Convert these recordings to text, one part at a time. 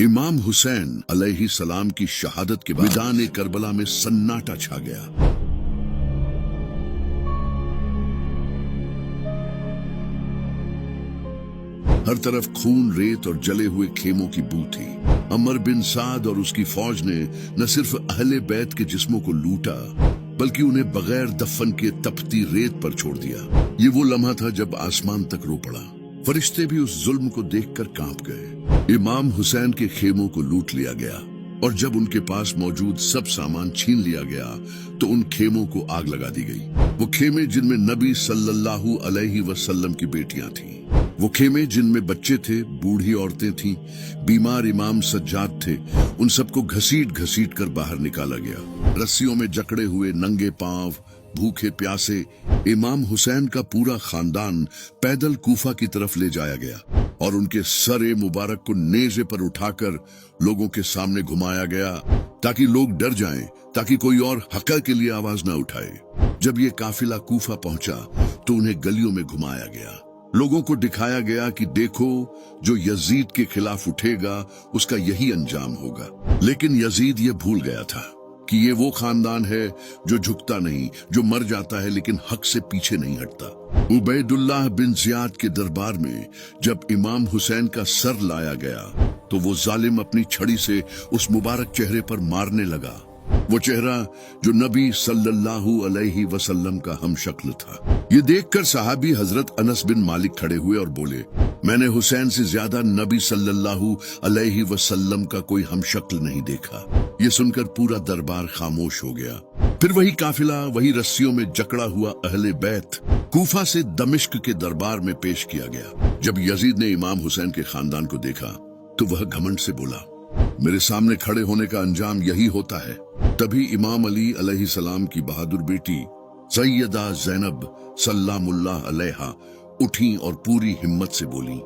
इमाम हुसैन अलैहि सलाम की शहादत के बाद मैदान करबला में सन्नाटा छा गया। हर तरफ खून, रेत और जले हुए खेमों की बू थी। अमर बिन साद और उसकी फौज ने न सिर्फ अहले बैत के जिस्मों को लूटा, बल्कि उन्हें बगैर दफन के तपती रेत पर छोड़ दिया। ये वो लम्हा था जब आसमान तक रो पड़ा। फरिश्ते भी उस जुल्म को देखकर कांप गए। इमाम हुसैन के खेमों को लूट लिया गया और जब उनके पास मौजूद सब सामान छीन लिया गया तो उन खेमों को आग लगा दी गई। वो खेमे जिनमें नबी सल्लल्लाहु अलैहि वसल्लम की बेटियां थीं, वो खेमे जिनमें बच्चे थे, बूढ़ी औरतें थीं, बीमार इमाम सज्जाद थे, उन सबको घसीट घसीट कर बाहर निकाला गया। रस्सियों में जकड़े हुए नंगे पांव, भूखे प्यासे इमाम हुसैन का पूरा खानदान पैदल कूफा की तरफ ले जाया गया और उनके सर मुबारक को नेज़े पर उठाकर लोगों के सामने घुमाया गया ताकि लोग डर जाएं, ताकि कोई और हक़ के लिए आवाज ना उठाए। जब ये काफिला कूफा पहुंचा तो उन्हें गलियों में घुमाया गया। लोगों को दिखाया गया कि देखो, जो यजीद के खिलाफ उठेगा उसका यही अंजाम होगा। लेकिन यजीद ये भूल गया था कि ये वो खानदान है जो झुकता नहीं, जो मर जाता है लेकिन हक से पीछे नहीं हटता। उबैदुल्लाह बिन जियाद के दरबार में जब इमाम हुसैन का सर लाया गया तो वो जालिम अपनी छड़ी से उस मुबारक चेहरे पर मारने लगा। वो चेहरा जो नबी सल्लल्लाहु अलैहि वसल्लम का हम शक्ल था। ये देखकर सहाबी हजरत अनस बिन मालिक खड़े हुए और बोले, मैंने हुसैन से ज्यादा नबी सल्लल्लाहु अलैहि वसल्लम का कोई हम शक्ल नहीं देखा। ये सुनकर पूरा दरबार खामोश हो गया। फिर वही काफिला, वही रस्सियों में जकड़ा हुआ अहले बैत कूफा से दमिश्क के दरबार में पेश किया गया। जब यजीद ने इमाम हुसैन के खानदान को देखा तो वह घमंड से बोला, मेरे सामने खड़े होने का अंजाम यही होता है। तभी इमाम अली अलैहि सलाम की बहादुर बेटी सैयदा ज़ैनब सल्लामुल्लाह अलैहा उठी और पूरी हिम्मत से बोली,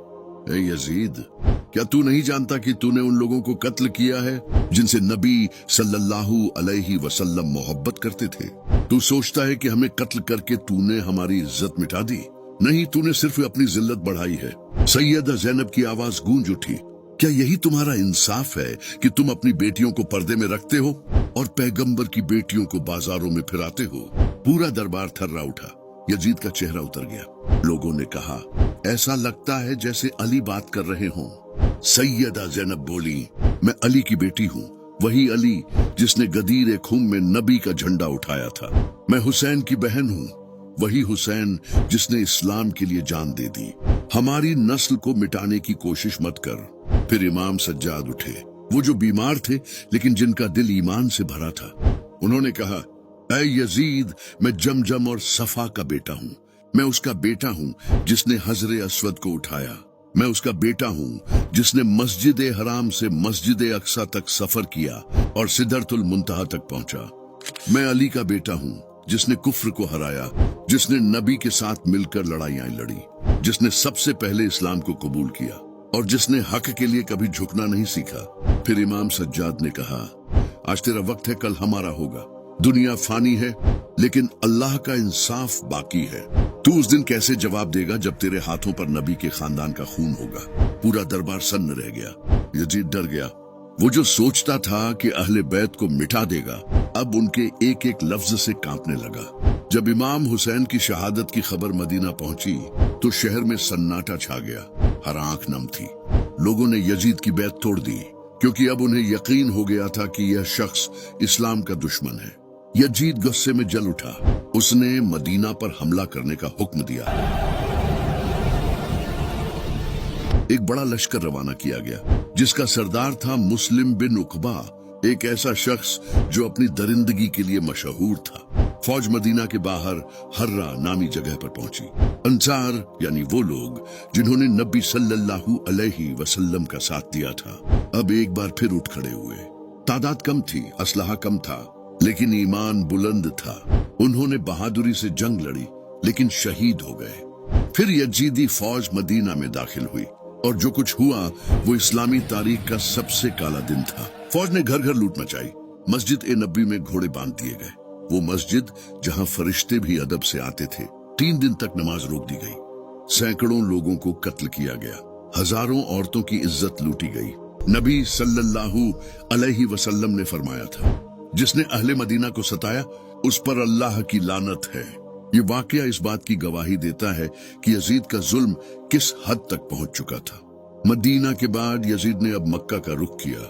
ए यजीद, क्या तू नहीं जानता कि तूने उन लोगों को कत्ल किया है जिनसे नबी सल्लल्लाहु अलैहि वसल्लम मोहब्बत करते थे? तू सोचता है कि हमें कत्ल करके तूने हमारी इज्जत मिटा दी? नहीं, तूने सिर्फ अपनी जिल्लत बढ़ाई है। सैयदा ज़ैनब की आवाज गूंज उठी, क्या यही तुम्हारा इंसाफ है कि तुम अपनी बेटियों को पर्दे में रखते हो और पैगंबर की बेटियों को बाजारों में फिराते हो? पूरा दरबार थर्रा उठा। यजीद का चेहरा उतर गया। लोगों ने कहा, ऐसा लगता है जैसे अली बात कर रहे हों। सैयदा ज़ैनब बोली, मैं अली की बेटी हूँ, वही अली जिसने गदीर खुम में नबी का झंडा उठाया था। मैं हुसैन की बहन हूँ, वही हुसैन जिसने इस्लाम के लिए जान दे दी। हमारी नस्ल को मिटाने की कोशिश मत कर। फिर इमाम सज्जाद उठे, वो जो बीमार थे लेकिन जिनका दिल ईमान से भरा था। उन्होंने कहा, ऐ यजीद, मैं जमजम और सफा का बेटा हूँ। मैं उसका बेटा हूँ जिसने हजरे अस्वद को उठाया। मैं उसका बेटा हूँ जिसने मस्जिद हराम से मस्जिद अक्सा तक सफर किया और सिदरतुल मुंतहा तक पहुंचा। मैं अली का बेटा हूँ जिसने कुफ्र को हराया, जिसने नबी के साथ मिलकर लड़ाइयां लड़ी, जिसने सबसे पहले इस्लाम को कबूल किया और जिसने हक के लिए कभी झुकना नहीं सीखा। फिर इमाम सज्जाद ने कहा, आज तेरा वक्त है, कल हमारा होगा। दुनिया फानी है लेकिन अल्लाह का इंसाफ बाकी है। तू उस दिन कैसे जवाब देगा जब तेरे हाथों पर नबी के खानदान का खून होगा? पूरा दरबार सन्न रह गया। यजीद डर गया। वो जो सोचता था कि अहले बैत को मिटा देगा, अब उनके एक एक लफ्ज से कांपने लगा। जब इमाम हुसैन की शहादत की खबर मदीना पहुंची तो शहर में सन्नाटा छा गया। हर आंख नम थी। लोगों ने यजीद की बैत तोड़ दी क्योंकि अब उन्हें यकीन हो गया था कि यह शख्स इस्लाम का दुश्मन है। यजीद गुस्से में जल उठा। उसने मदीना पर हमला करने का हुक्म दिया। एक बड़ा लश्कर रवाना किया गया जिसका सरदार था मुस्लिम बिन उकबा, एक ऐसा शख्स जो अपनी दरिंदगी के लिए मशहूर था। फौज मदीना के बाहर हर्रा नामी जगह पर पहुंची। अंसार यानी वो लोग जिन्होंने नबी सल्लल्लाहु अलैहि वसल्लम का साथ दिया था, अब एक बार फिर उठ खड़े हुए। तादाद कम थी, असलहा कम था, लेकिन ईमान बुलंद था। उन्होंने बहादुरी से जंग लड़ी लेकिन शहीद हो गए। फिर यजीदी फौज मदीना में दाखिल हुई और जो कुछ हुआ वो इस्लामी तारीख का सबसे काला दिन था। फौज ने घर घर लूट मचाई। मस्जिद ए नबी में घोड़े बांध दिए गए, वो मस्जिद जहां फरिश्ते भी अदब से आते थे। 3 दिन तक नमाज रोक दी गई। सैकड़ों लोगों को कत्ल किया गया। हजारों औरतों की इज्जत लूटी गई। नबी सल्लल्लाहु अलैहि वसल्लम ने फरमाया था, जिसने अहले मदीना को सताया उस पर अल्लाह की लानत है। ये वाकया इस बात की गवाही देता है कि यजीद का जुल्म किस हद तक पहुंच चुका था। मदीना के बाद यजीद ने अब मक्का का रुख किया।